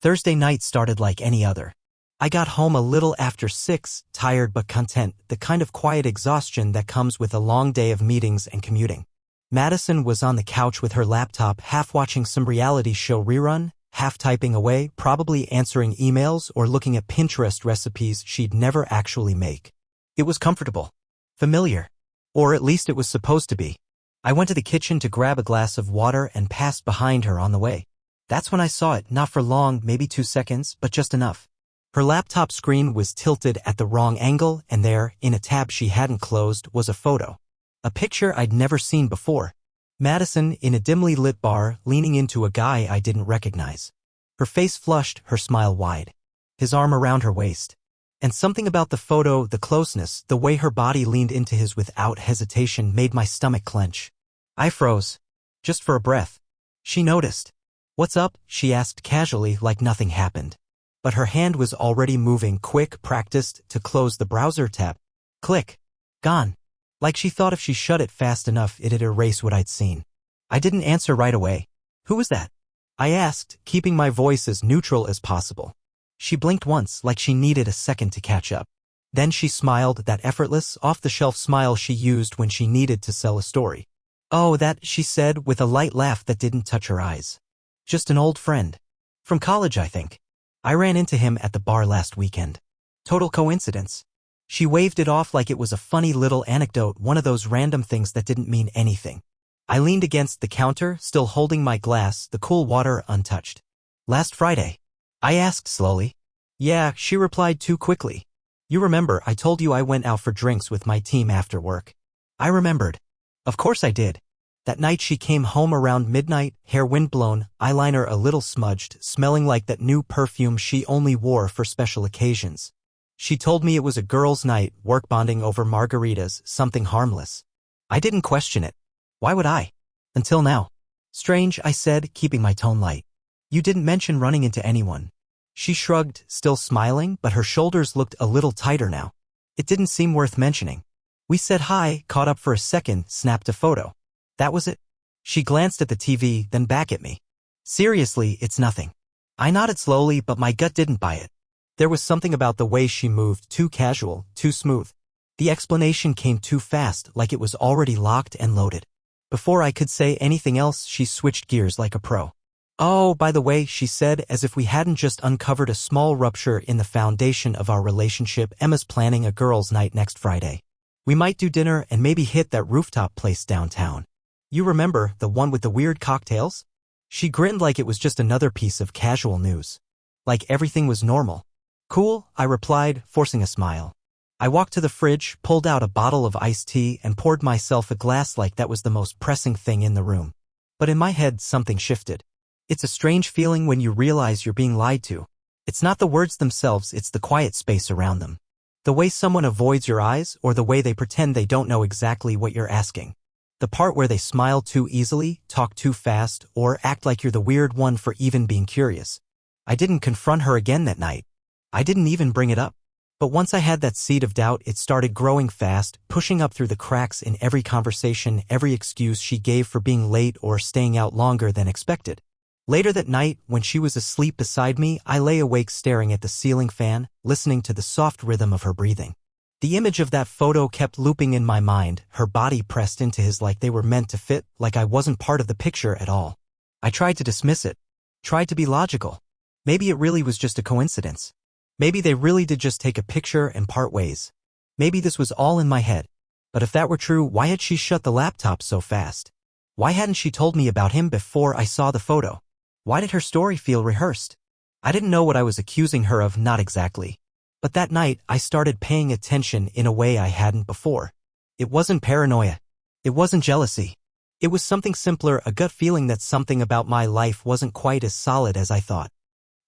Thursday night started like any other. I got home a little after 6, tired but content, the kind of quiet exhaustion that comes with a long day of meetings and commuting. Madison was on the couch with her laptop, half watching some reality show rerun, half typing away, probably answering emails or looking at Pinterest recipes she'd never actually make. It was comfortable. Familiar. Or at least it was supposed to be. I went to the kitchen to grab a glass of water and passed behind her on the way. That's when I saw it, not for long, maybe 2 seconds, but just enough. Her laptop screen was tilted at the wrong angle, and there, in a tab she hadn't closed, was a photo. A picture I'd never seen before. Madison, in a dimly lit bar, leaning into a guy I didn't recognize. Her face flushed, her smile wide. His arm around her waist. And something about the photo, the closeness, the way her body leaned into his without hesitation made my stomach clench. I froze. Just for a breath. She noticed. "What's up?" she asked casually, like nothing happened. But her hand was already moving, quick, practiced, to close the browser tab. Click. Gone. Like she thought if she shut it fast enough it'd erase what I'd seen. I didn't answer right away. "Who was that?" I asked, keeping my voice as neutral as possible. She blinked once, like she needed a second to catch up. Then she smiled, that effortless, off-the-shelf smile she used when she needed to sell a story. "Oh, that," she said, with a light laugh that didn't touch her eyes. "Just an old friend. From college, I think. I ran into him at the bar last weekend. Total coincidence." She waved it off like it was a funny little anecdote, one of those random things that didn't mean anything. I leaned against the counter, still holding my glass, the cool water untouched. "Last Friday?" I asked slowly. "Yeah," she replied too quickly. "You remember I told you I went out for drinks with my team after work?" I remembered. Of course I did. That night she came home around midnight, hair windblown, eyeliner a little smudged, smelling like that new perfume she only wore for special occasions. She told me it was a girls' night, work bonding over margaritas, something harmless. I didn't question it. Why would I? Until now. "Strange," I said, keeping my tone light. "You didn't mention running into anyone." She shrugged, still smiling, but her shoulders looked a little tighter now. "It didn't seem worth mentioning. We said hi, caught up for a second, snapped a photo. That was it." She glanced at the TV, then back at me. "Seriously, it's nothing." I nodded slowly, but my gut didn't buy it. There was something about the way she moved, too casual, too smooth. The explanation came too fast, like it was already locked and loaded. Before I could say anything else, she switched gears like a pro. "Oh, by the way," she said, as if we hadn't just uncovered a small rupture in the foundation of our relationship, "Emma's planning a girls' night next Friday. We might do dinner and maybe hit that rooftop place downtown. You remember, the one with the weird cocktails?" She grinned like it was just another piece of casual news. Like everything was normal. "Cool," I replied, forcing a smile. I walked to the fridge, pulled out a bottle of iced tea, and poured myself a glass like that was the most pressing thing in the room. But in my head, something shifted. It's a strange feeling when you realize you're being lied to. It's not the words themselves, it's the quiet space around them. The way someone avoids your eyes, or the way they pretend they don't know exactly what you're asking. The part where they smile too easily, talk too fast, or act like you're the weird one for even being curious. I didn't confront her again that night. I didn't even bring it up. But once I had that seed of doubt, it started growing fast, pushing up through the cracks in every conversation, every excuse she gave for being late or staying out longer than expected. Later that night, when she was asleep beside me, I lay awake staring at the ceiling fan, listening to the soft rhythm of her breathing. The image of that photo kept looping in my mind, her body pressed into his like they were meant to fit, like I wasn't part of the picture at all. I tried to dismiss it. Tried to be logical. Maybe it really was just a coincidence. Maybe they really did just take a picture and part ways. Maybe this was all in my head. But if that were true, why had she shut the laptop so fast? Why hadn't she told me about him before I saw the photo? Why did her story feel rehearsed? I didn't know what I was accusing her of, not exactly. But that night, I started paying attention in a way I hadn't before. It wasn't paranoia. It wasn't jealousy. It was something simpler, a gut feeling that something about my life wasn't quite as solid as I thought.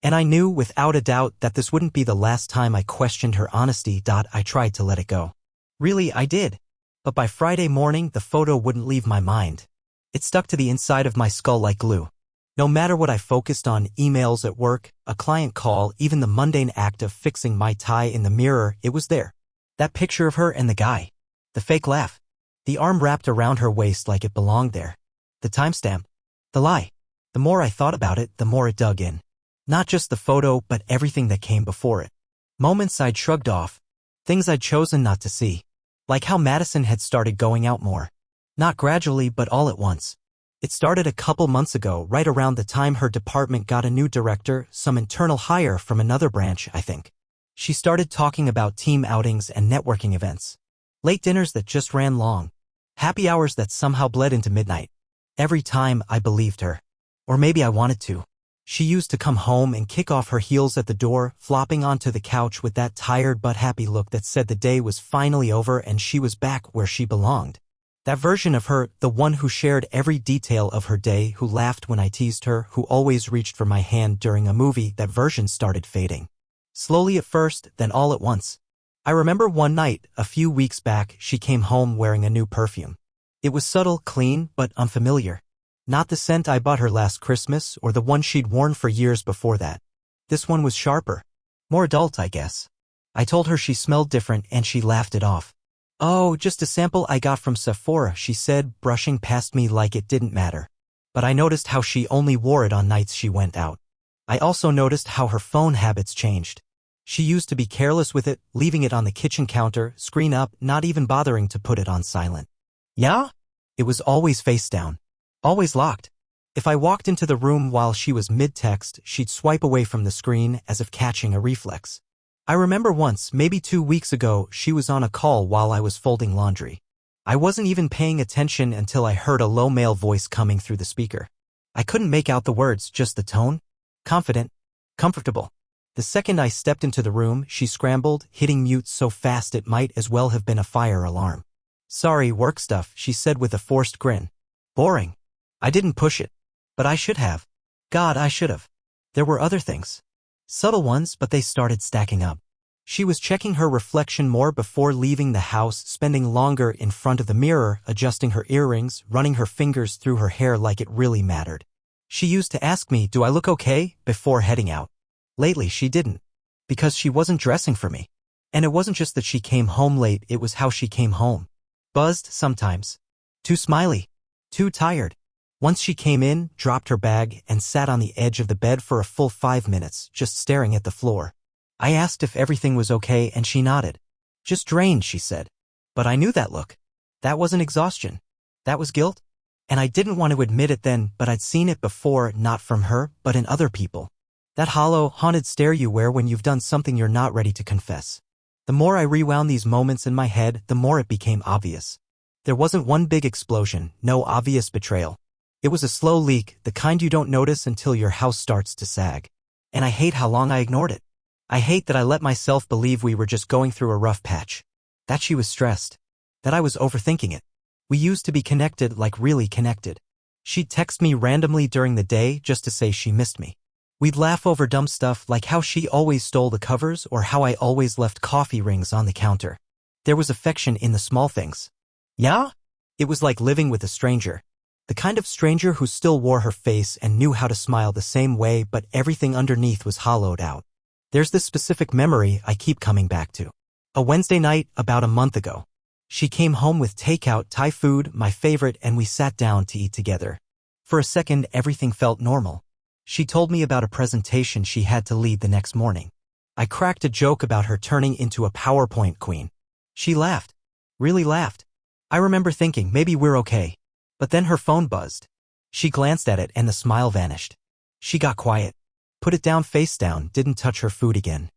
And I knew without a doubt that this wouldn't be the last time I questioned her honesty. I tried to let it go. Really, I did. But by Friday morning, the photo wouldn't leave my mind. It stuck to the inside of my skull like glue. No matter what I focused on, emails at work, a client call, even the mundane act of fixing my tie in the mirror, it was there. That picture of her and the guy. The fake laugh. The arm wrapped around her waist like it belonged there. The timestamp. The lie. The more I thought about it, the more it dug in. Not just the photo, but everything that came before it. Moments I'd shrugged off. Things I'd chosen not to see. Like how Madison had started going out more. Not gradually, but all at once. It started a couple months ago, right around the time her department got a new director, some internal hire from another branch, I think. She started talking about team outings and networking events. Late dinners that just ran long. Happy hours that somehow bled into midnight. Every time I believed her. Or maybe I wanted to. She used to come home and kick off her heels at the door, flopping onto the couch with that tired but happy look that said the day was finally over and she was back where she belonged. That version of her, the one who shared every detail of her day, who laughed when I teased her, who always reached for my hand during a movie, that version started fading. Slowly at first, then all at once. I remember one night, a few weeks back, she came home wearing a new perfume. It was subtle, clean, but unfamiliar. Not the scent I bought her last Christmas or the one she'd worn for years before that. This one was sharper. More adult, I guess. I told her she smelled different and she laughed it off. "Oh, just a sample I got from Sephora," she said, brushing past me like it didn't matter. But I noticed how she only wore it on nights she went out. I also noticed how her phone habits changed. She used to be careless with it, leaving it on the kitchen counter, screen up, not even bothering to put it on silent. Yeah? It was always face down. Always locked. If I walked into the room while she was mid-text, she'd swipe away from the screen as if catching a reflex. I remember once, maybe 2 weeks ago, she was on a call while I was folding laundry. I wasn't even paying attention until I heard a low male voice coming through the speaker. I couldn't make out the words, just the tone. Confident. Comfortable. The second I stepped into the room, she scrambled, hitting mute so fast it might as well have been a fire alarm. "Sorry, work stuff," she said with a forced grin. Boring. I didn't push it. But I should have. God, I should have. There were other things. Subtle ones, but they started stacking up. She was checking her reflection more before leaving the house, spending longer in front of the mirror, adjusting her earrings, running her fingers through her hair like it really mattered. She used to ask me, "Do I look okay?" before heading out. Lately, she didn't. Because she wasn't dressing for me. And it wasn't just that she came home late, it was how she came home. Buzzed sometimes. Too smiley. Too tired. Once she came in, dropped her bag, and sat on the edge of the bed for a full 5 minutes, just staring at the floor. I asked if everything was okay and she nodded. "Just drained," she said. But I knew that look. That wasn't exhaustion. That was guilt. And I didn't want to admit it then, but I'd seen it before, not from her, but in other people. That hollow, haunted stare you wear when you've done something you're not ready to confess. The more I rewound these moments in my head, the more it became obvious. There wasn't one big explosion, no obvious betrayal. It was a slow leak, the kind you don't notice until your house starts to sag. And I hate how long I ignored it. I hate that I let myself believe we were just going through a rough patch. That she was stressed. That I was overthinking it. We used to be connected, like really connected. She'd text me randomly during the day just to say she missed me. We'd laugh over dumb stuff like how she always stole the covers or how I always left coffee rings on the counter. There was affection in the small things. Yeah? It was like living with a stranger. The kind of stranger who still wore her face and knew how to smile the same way, but everything underneath was hollowed out. There's this specific memory I keep coming back to. A Wednesday night, about a month ago. She came home with takeout Thai food, my favorite, and we sat down to eat together. For a second, everything felt normal. She told me about a presentation she had to lead the next morning. I cracked a joke about her turning into a PowerPoint queen. She laughed. Really laughed. I remember thinking, maybe we're okay. But then her phone buzzed. She glanced at it and the smile vanished. She got quiet. Put it down face down, didn't touch her food again.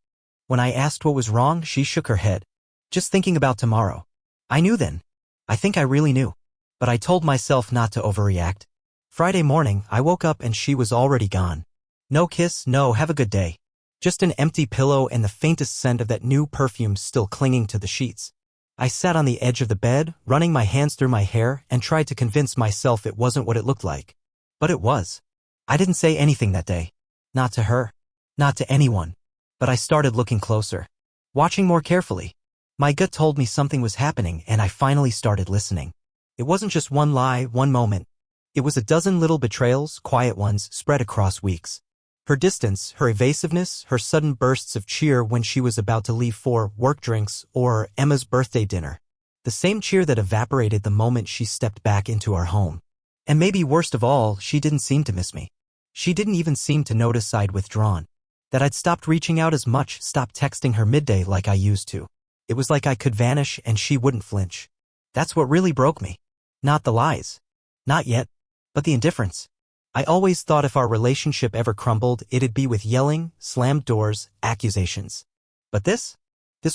When I asked what was wrong, she shook her head. Just thinking about tomorrow. I knew then. I think I really knew. But I told myself not to overreact. Friday morning, I woke up and she was already gone. No kiss, no have a good day. Just an empty pillow and the faintest scent of that new perfume still clinging to the sheets. I sat on the edge of the bed, running my hands through my hair, and tried to convince myself it wasn't what it looked like. But it was. I didn't say anything that day. Not to her. Not to anyone. But I started looking closer. Watching more carefully. My gut told me something was happening, and I finally started listening. It wasn't just one lie, one moment. It was a dozen little betrayals, quiet ones, spread across weeks. Her distance, her evasiveness, her sudden bursts of cheer when she was about to leave for work drinks or Emma's birthday dinner. The same cheer that evaporated the moment she stepped back into our home. And maybe worst of all, she didn't seem to miss me. She didn't even seem to notice I'd withdrawn. That I'd stopped reaching out as much, stopped texting her midday like I used to. It was like I could vanish and she wouldn't flinch. That's what really broke me. Not the lies. Not yet. But the indifference. I always thought if our relationship ever crumbled, it'd be with yelling, slammed doors, accusations. But this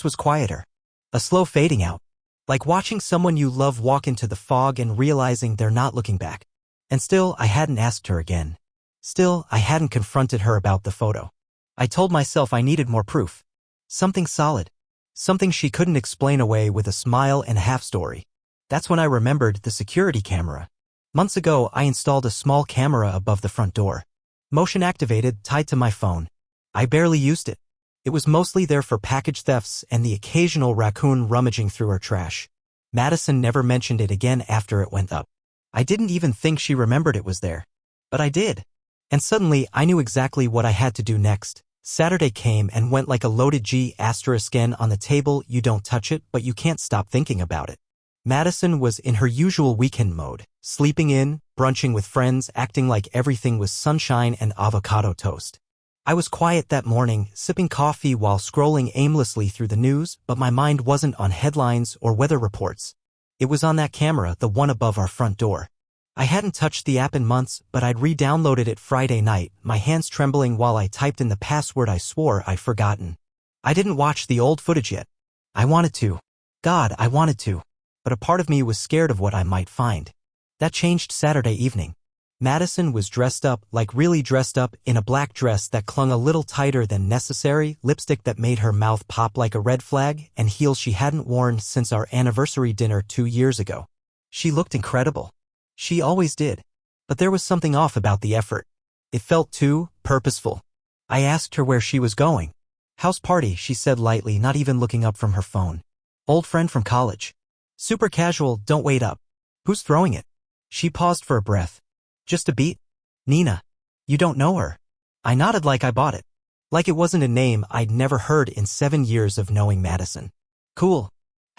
was quieter. A slow fading out. Like watching someone you love walk into the fog and realizing they're not looking back. And still, I hadn't asked her again. Still, I hadn't confronted her about the photo. I told myself I needed more proof. Something solid. Something she couldn't explain away with a smile and a half-story. That's when I remembered the security camera. Months ago, I installed a small camera above the front door. Motion-activated, tied to my phone. I barely used it. It was mostly there for package thefts and the occasional raccoon rummaging through her trash. Madison never mentioned it again after it went up. I didn't even think she remembered it was there. But I did. And suddenly, I knew exactly what I had to do next. Saturday came and went like a loaded G***N on the table. You don't touch it, but you can't stop thinking about it. Madison was in her usual weekend mode, sleeping in, brunching with friends, acting like everything was sunshine and avocado toast. I was quiet that morning, sipping coffee while scrolling aimlessly through the news, but my mind wasn't on headlines or weather reports. It was on that camera, the one above our front door. I hadn't touched the app in months, but I'd re-downloaded it Friday night, my hands trembling while I typed in the password I swore I'd forgotten. I didn't watch the old footage yet. I wanted to. God, I wanted to. But a part of me was scared of what I might find. That changed Saturday evening. Madison was dressed up, like really dressed up, in a black dress that clung a little tighter than necessary, lipstick that made her mouth pop like a red flag, and heels she hadn't worn since our anniversary dinner 2 years ago. She looked incredible. She always did. But there was something off about the effort. It felt too purposeful. I asked her where she was going. House party, she said lightly, not even looking up from her phone. Old friend from college. Super casual, don't wait up. Who's throwing it? She paused for a breath. Just a beat? Nina. You don't know her. I nodded like I bought it. Like it wasn't a name I'd never heard in 7 years of knowing Madison. Cool.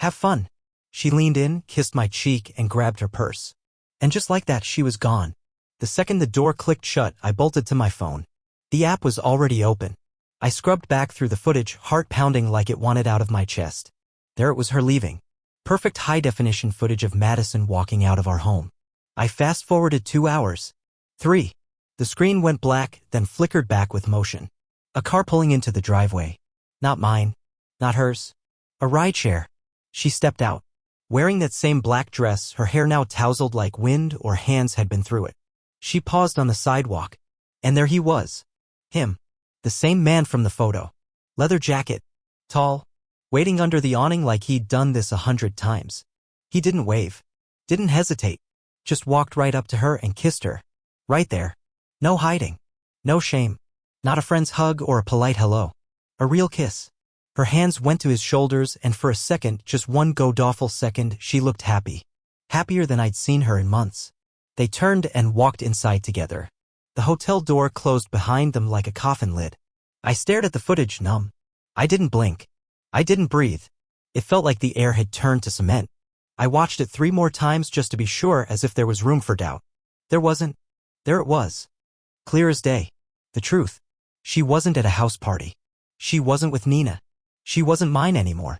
Have fun. She leaned in, kissed my cheek, and grabbed her purse. And just like that, she was gone. The second the door clicked shut, I bolted to my phone. The app was already open. I scrubbed back through the footage, heart pounding like it wanted out of my chest. There it was, her leaving. Perfect high-definition footage of Madison walking out of our home. I fast-forwarded 2 hours. 3. The screen went black, then flickered back with motion. A car pulling into the driveway. Not mine. Not hers. A rideshare. She stepped out. Wearing that same black dress, her hair now tousled like wind or hands had been through it. She paused on the sidewalk. And there he was. Him. The same man from the photo. Leather jacket. Tall. Waiting under the awning like he'd done this 100 times. He didn't wave. Didn't hesitate. Just walked right up to her and kissed her. Right there. No hiding. No shame. Not a friend's hug or a polite hello. A real kiss. Her hands went to his shoulders, and for a second, just one god-awful second, she looked happy. Happier than I'd seen her in months. They turned and walked inside together. The hotel door closed behind them like a coffin lid. I stared at the footage, numb. I didn't blink. I didn't breathe. It felt like the air had turned to cement. I watched it 3 more times just to be sure, as if there was room for doubt. There wasn't. There it was. Clear as day. The truth. She wasn't at a house party. She wasn't with Nina. She wasn't mine anymore.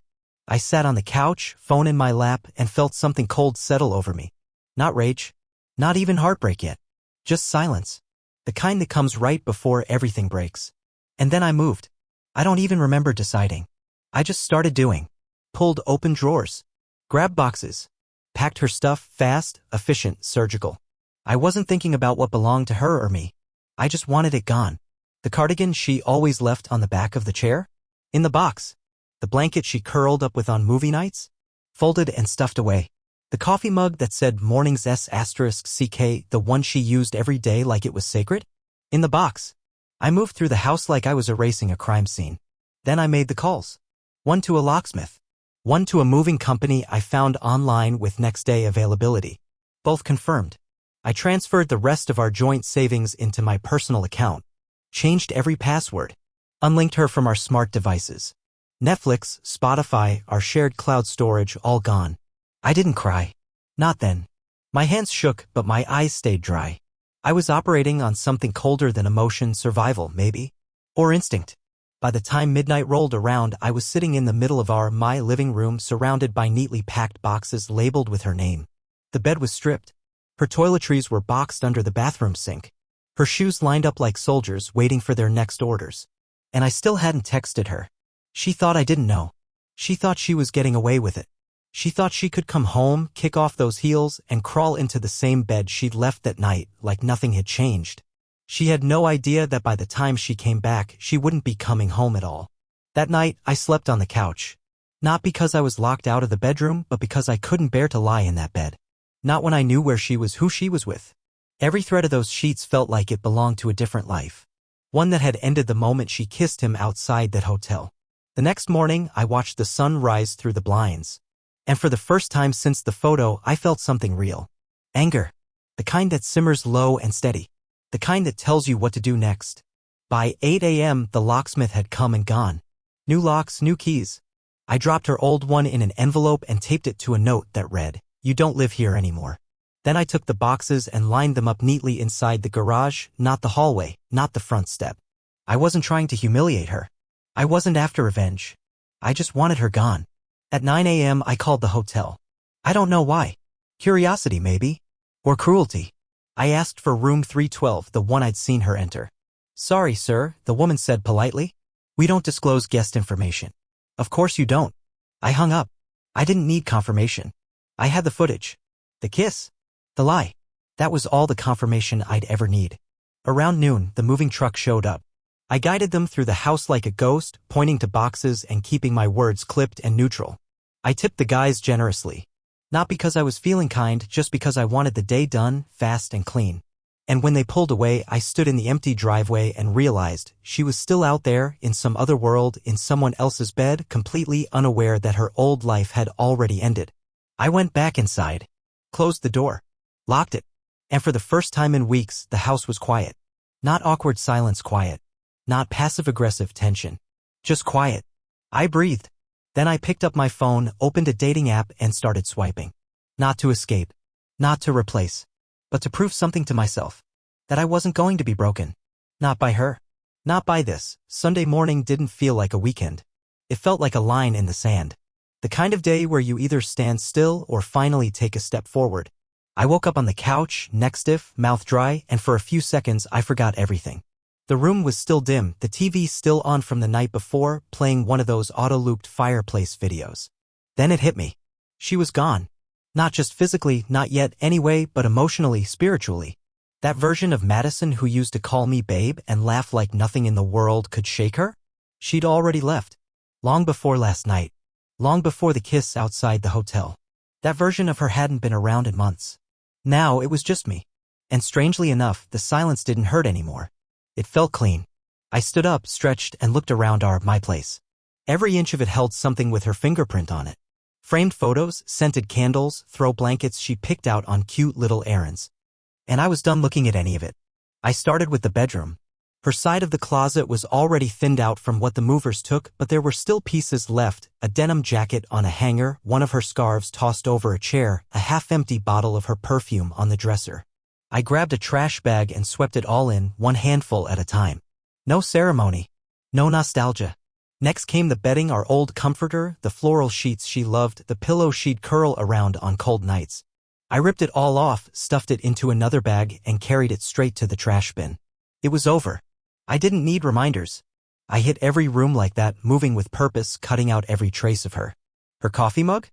I sat on the couch, phone in my lap, and felt something cold settle over me. Not rage. Not even heartbreak yet. Just silence. The kind that comes right before everything breaks. And then I moved. I don't even remember deciding. I just started doing. Pulled open drawers. Grabbed boxes. Packed her stuff, fast, efficient, surgical. I wasn't thinking about what belonged to her or me. I just wanted it gone. The cardigan she always left on the back of the chair? In the box. The blanket she curled up with on movie nights? Folded and stuffed away. The coffee mug that said mornings S***CK, the one she used every day like it was sacred? In the box. I moved through the house like I was erasing a crime scene. Then I made the calls. One to a locksmith. One to a moving company I found online with next-day availability. Both confirmed. I transferred the rest of our joint savings into my personal account. Changed every password. Unlinked her from our smart devices. Netflix, Spotify, our shared cloud storage, all gone. I didn't cry. Not then. My hands shook, but my eyes stayed dry. I was operating on something colder than emotion, survival, maybe? Or instinct. By the time midnight rolled around, I was sitting in the middle of my living room surrounded by neatly packed boxes labeled with her name. The bed was stripped. Her toiletries were boxed under the bathroom sink. Her shoes lined up like soldiers waiting for their next orders. And I still hadn't texted her. She thought I didn't know. She thought she was getting away with it. She thought she could come home, kick off those heels, and crawl into the same bed she'd left that night like nothing had changed. She had no idea that by the time she came back, she wouldn't be coming home at all. That night, I slept on the couch. Not because I was locked out of the bedroom, but because I couldn't bear to lie in that bed. Not when I knew who she was with. Every thread of those sheets felt like it belonged to a different life. One that had ended the moment she kissed him outside that hotel. The next morning, I watched the sun rise through the blinds. And for the first time since the photo, I felt something real. Anger. The kind that simmers low and steady. The kind that tells you what to do next. By 8 a.m., the locksmith had come and gone. New locks, new keys. I dropped her old one in an envelope and taped it to a note that read, "You don't live here anymore." Then I took the boxes and lined them up neatly inside the garage, not the hallway, not the front step. I wasn't trying to humiliate her. I wasn't after revenge. I just wanted her gone. At 9 a.m., I called the hotel. I don't know why. Curiosity, maybe? Or cruelty. I asked for room 312, the one I'd seen her enter. "Sorry, sir," the woman said politely. "We don't disclose guest information." "Of course you don't." I hung up. I didn't need confirmation. I had the footage. The kiss. The lie. That was all the confirmation I'd ever need. Around noon, the moving truck showed up. I guided them through the house like a ghost, pointing to boxes and keeping my words clipped and neutral. I tipped the guys generously. Not because I was feeling kind, just because I wanted the day done, fast and clean. And when they pulled away, I stood in the empty driveway and realized she was still out there, in some other world, in someone else's bed, completely unaware that her old life had already ended. I went back inside, closed the door, locked it, and for the first time in weeks, the house was quiet. Not awkward silence quiet. Not passive-aggressive tension. Just quiet. I breathed. Then I picked up my phone, opened a dating app, and started swiping. Not to escape. Not to replace. But to prove something to myself. That I wasn't going to be broken. Not by her. Not by this. Sunday morning didn't feel like a weekend. It felt like a line in the sand. The kind of day where you either stand still or finally take a step forward. I woke up on the couch, neck stiff, mouth dry, and for a few seconds I forgot everything. The room was still dim, the TV still on from the night before, playing one of those auto-looped fireplace videos. Then it hit me. She was gone. Not just physically, not yet anyway, but emotionally, spiritually. That version of Madison who used to call me babe and laugh like nothing in the world could shake her? She'd already left. Long before last night. Long before the kiss outside the hotel. That version of her hadn't been around in months. Now it was just me. And strangely enough, the silence didn't hurt anymore. It felt clean. I stood up, stretched, and looked around my place. Every inch of it held something with her fingerprint on it. Framed photos, scented candles, throw blankets she picked out on cute little errands. And I was done looking at any of it. I started with the bedroom. Her side of the closet was already thinned out from what the movers took, but there were still pieces left, a denim jacket on a hanger, one of her scarves tossed over a chair, a half-empty bottle of her perfume on the dresser. I grabbed a trash bag and swept it all in, one handful at a time. No ceremony. No nostalgia. Next came the bedding, our old comforter, the floral sheets she loved, the pillow she'd curl around on cold nights. I ripped it all off, stuffed it into another bag, and carried it straight to the trash bin. It was over. I didn't need reminders. I hit every room like that, moving with purpose, cutting out every trace of her. Her coffee mug?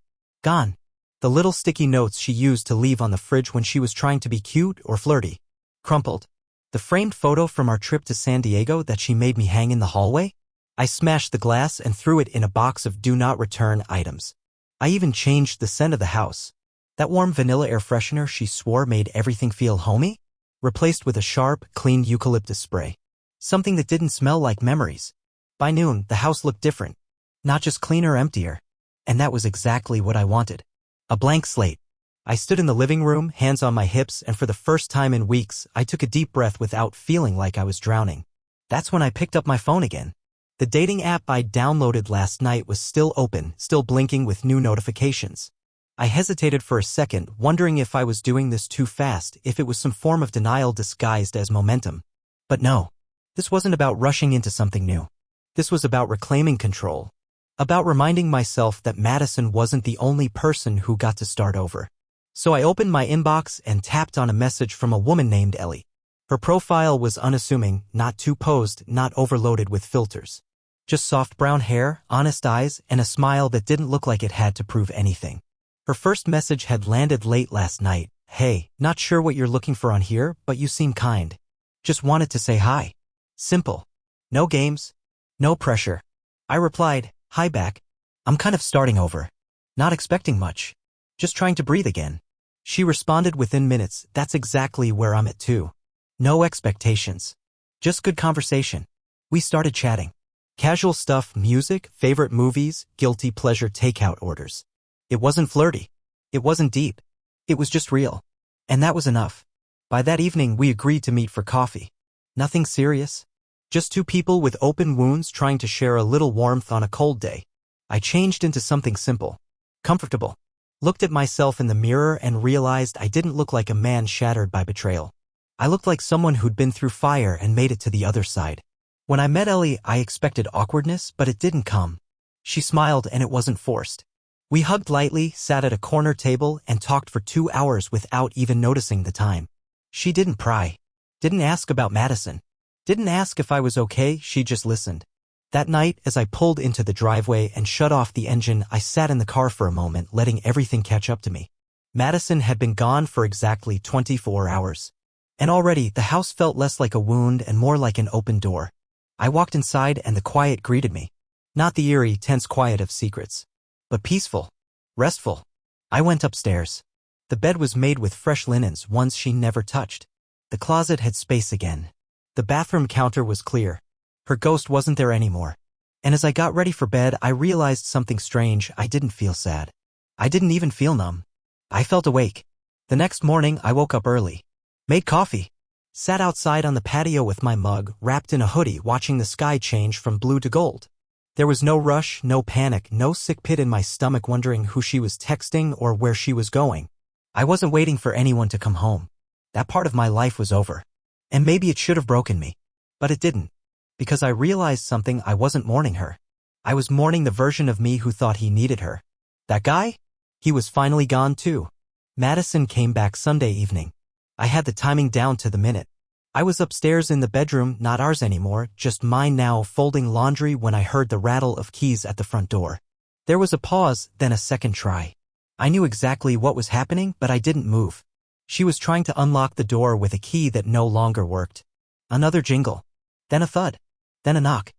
Gone. The little sticky notes she used to leave on the fridge when she was trying to be cute or flirty. Crumpled. The framed photo from our trip to San Diego that she made me hang in the hallway? I smashed the glass and threw it in a box of do not return items. I even changed the scent of the house. That warm vanilla air freshener she swore made everything feel homey? Replaced with a sharp, clean eucalyptus spray. Something that didn't smell like memories. By noon, the house looked different. Not just cleaner, emptier. And that was exactly what I wanted. A blank slate. I stood in the living room, hands on my hips, and for the first time in weeks, I took a deep breath without feeling like I was drowning. That's when I picked up my phone again. The dating app I downloaded last night was still open, still blinking with new notifications. I hesitated for a second, wondering if I was doing this too fast, if it was some form of denial disguised as momentum. But no. This wasn't about rushing into something new. This was about reclaiming control. About reminding myself that Madison wasn't the only person who got to start over. So I opened my inbox and tapped on a message from a woman named Ellie. Her profile was unassuming, not too posed, not overloaded with filters. Just soft brown hair, honest eyes, and a smile that didn't look like it had to prove anything. Her first message had landed late last night. Hey, not sure what you're looking for on here, but you seem kind. Just wanted to say hi. Simple. No games. No pressure. I replied, hi back. I'm kind of starting over. Not expecting much. Just trying to breathe again. She responded within minutes, that's exactly where I'm at too. No expectations. Just good conversation. We started chatting. Casual stuff, music, favorite movies, guilty pleasure takeout orders. It wasn't flirty. It wasn't deep. It was just real. And that was enough. By that evening, we agreed to meet for coffee. Nothing serious. Just two people with open wounds trying to share a little warmth on a cold day. I changed into something simple. Comfortable. Looked at myself in the mirror and realized I didn't look like a man shattered by betrayal. I looked like someone who'd been through fire and made it to the other side. When I met Ellie, I expected awkwardness, but it didn't come. She smiled and it wasn't forced. We hugged lightly, sat at a corner table, and talked for 2 hours without even noticing the time. She didn't pry. Didn't ask about Madison. Didn't ask if I was okay, she just listened. That night, as I pulled into the driveway and shut off the engine, I sat in the car for a moment, letting everything catch up to me. Madison had been gone for exactly 24 hours. And already, the house felt less like a wound and more like an open door. I walked inside and the quiet greeted me. Not the eerie, tense quiet of secrets, but peaceful, restful. I went upstairs. The bed was made with fresh linens, ones she never touched. The closet had space again. The bathroom counter was clear. Her ghost wasn't there anymore. And as I got ready for bed, I realized something strange. I didn't feel sad. I didn't even feel numb. I felt awake. The next morning, I woke up early. Made coffee. Sat outside on the patio with my mug, wrapped in a hoodie, watching the sky change from blue to gold. There was no rush, no panic, no sick pit in my stomach wondering who she was texting or where she was going. I wasn't waiting for anyone to come home. That part of my life was over. And maybe it should have broken me. But it didn't. Because I realized something. I wasn't mourning her. I was mourning the version of me who thought he needed her. That guy? He was finally gone too. Madison came back Sunday evening. I had the timing down to the minute. I was upstairs in the bedroom, not ours anymore, just mine now, folding laundry when I heard the rattle of keys at the front door. There was a pause, then a second try. I knew exactly what was happening, but I didn't move. She was trying to unlock the door with a key that no longer worked. Another jingle. Then a thud. Then a knock.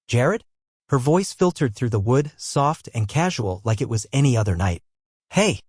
Jared? Her voice filtered through the wood, soft and casual like it was any other night. Hey.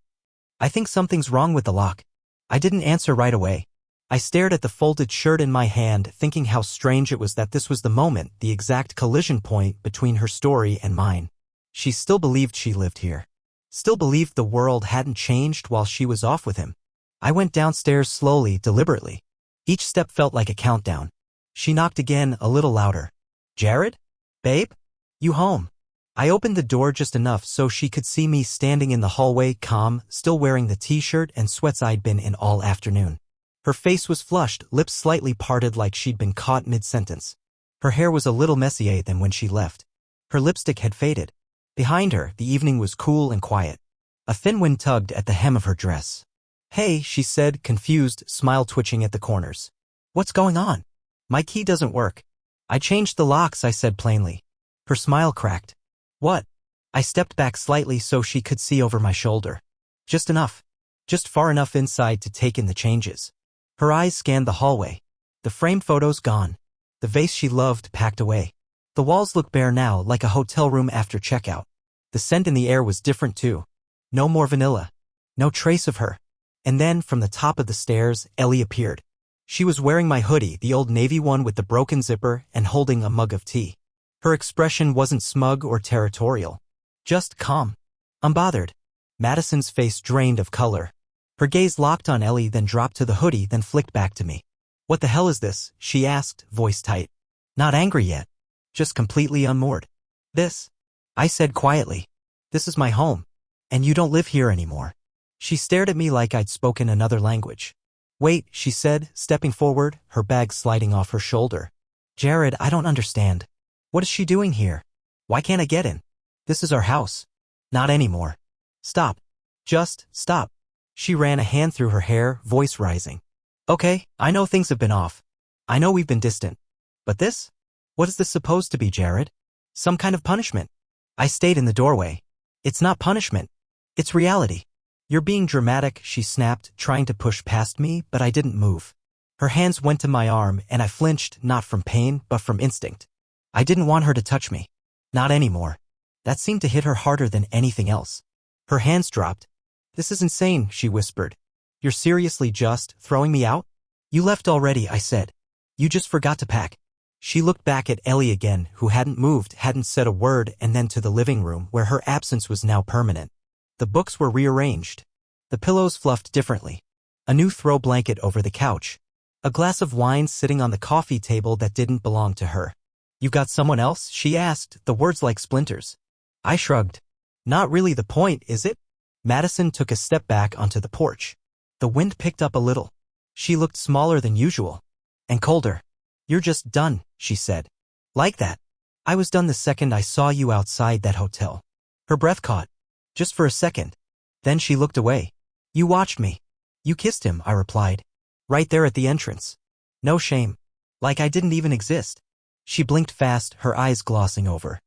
I think something's wrong with the lock. I didn't answer right away. I stared at the folded shirt in my hand, thinking how strange it was that this was the moment, the exact collision point between her story and mine. She still believed she lived here. Still believed the world hadn't changed while she was off with him. I went downstairs slowly, deliberately. Each step felt like a countdown. She knocked again, a little louder. Jared? Babe? You home? I opened the door just enough so she could see me standing in the hallway, calm, still wearing the t-shirt and sweats I'd been in all afternoon. Her face was flushed, lips slightly parted like she'd been caught mid-sentence. Her hair was a little messier than when she left. Her lipstick had faded. Behind her, the evening was cool and quiet. A thin wind tugged at the hem of her dress. Hey, she said, confused, smile twitching at the corners. What's going on? My key doesn't work. I changed the locks, I said plainly. Her smile cracked. What? I stepped back slightly so she could see over my shoulder. Just enough. Just far enough inside to take in the changes. Her eyes scanned the hallway. The framed photos gone. The vase she loved packed away. The walls looked bare now, like a hotel room after checkout. The scent in the air was different too. No more vanilla. No trace of her. And then, from the top of the stairs, Ellie appeared. She was wearing my hoodie, the old navy one with the broken zipper, and holding a mug of tea. Her expression wasn't smug or territorial. Just calm. Unbothered. Madison's face drained of color. Her gaze locked on Ellie, then dropped to the hoodie, then flicked back to me. What the hell is this? She asked, voice tight. Not angry yet. Just completely unmoored. This? I said quietly. This is my home. And you don't live here anymore. She stared at me like I'd spoken another language. Wait, she said, stepping forward, her bag sliding off her shoulder. Jared, I don't understand. What is she doing here? Why can't I get in? This is our house. Not anymore. Stop. Just stop. She ran a hand through her hair, voice rising. Okay, I know things have been off. I know we've been distant. But this? What is this supposed to be, Jared? Some kind of punishment? I stayed in the doorway. It's not punishment. It's reality. You're being dramatic, she snapped, trying to push past me, but I didn't move. Her hands went to my arm, and I flinched, not from pain, but from instinct. I didn't want her to touch me. Not anymore. That seemed to hit her harder than anything else. Her hands dropped. This is insane, she whispered. You're seriously just throwing me out? You left already, I said. You just forgot to pack. She looked back at Ellie again, who hadn't moved, hadn't said a word, and then to the living room, where her absence was now permanent. The books were rearranged. The pillows fluffed differently. A new throw blanket over the couch. A glass of wine sitting on the coffee table that didn't belong to her. You got someone else? She asked, the words like splinters. I shrugged. Not really the point, is it? Madison took a step back onto the porch. The wind picked up a little. She looked smaller than usual. And colder. You're just done, she said. Like that. I was done the second I saw you outside that hotel. Her breath caught. Just for a second. Then she looked away. You watched me. You kissed him, I replied. Right there at the entrance. No shame. Like I didn't even exist. She blinked fast, her eyes glossing over.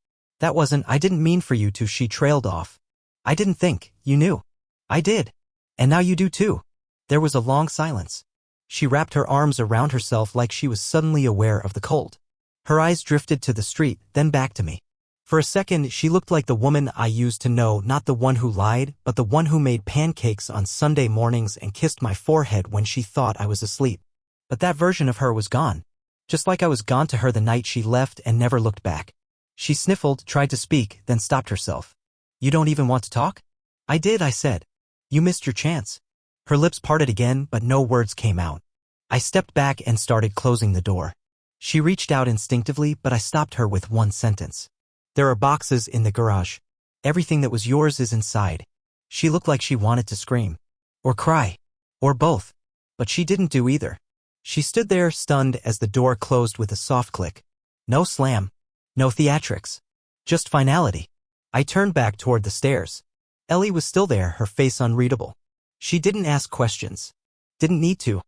I didn't mean for you to, she trailed off. I didn't think, you knew. I did. And now you do too. There was a long silence. She wrapped her arms around herself like she was suddenly aware of the cold. Her eyes drifted to the street, then back to me. For a second, she looked like the woman I used to know, not the one who lied, but the one who made pancakes on Sunday mornings and kissed my forehead when she thought I was asleep. But that version of her was gone. Just like I was gone to her the night she left and never looked back. She sniffled, tried to speak, then stopped herself. You don't even want to talk? I did, I said. You missed your chance. Her lips parted again, but no words came out. I stepped back and started closing the door. She reached out instinctively, but I stopped her with one sentence. There are boxes in the garage. Everything that was yours is inside. She looked like she wanted to scream. Or cry. Or both. But she didn't do either. She stood there, stunned, as the door closed with a soft click. No slam. No theatrics. Just finality. I turned back toward the stairs. Ellie was still there, her face unreadable. She didn't ask questions. Didn't need to.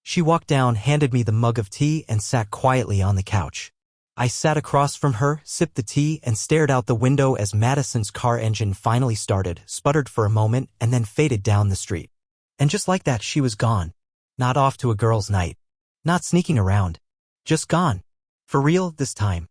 She walked down, handed me the mug of tea, and sat quietly on the couch. I sat across from her, sipped the tea, and stared out the window as Madison's car engine finally started, sputtered for a moment, and then faded down the street. And just like that, she was gone. Not off to a girls' night. Not sneaking around. Just gone. For real this time.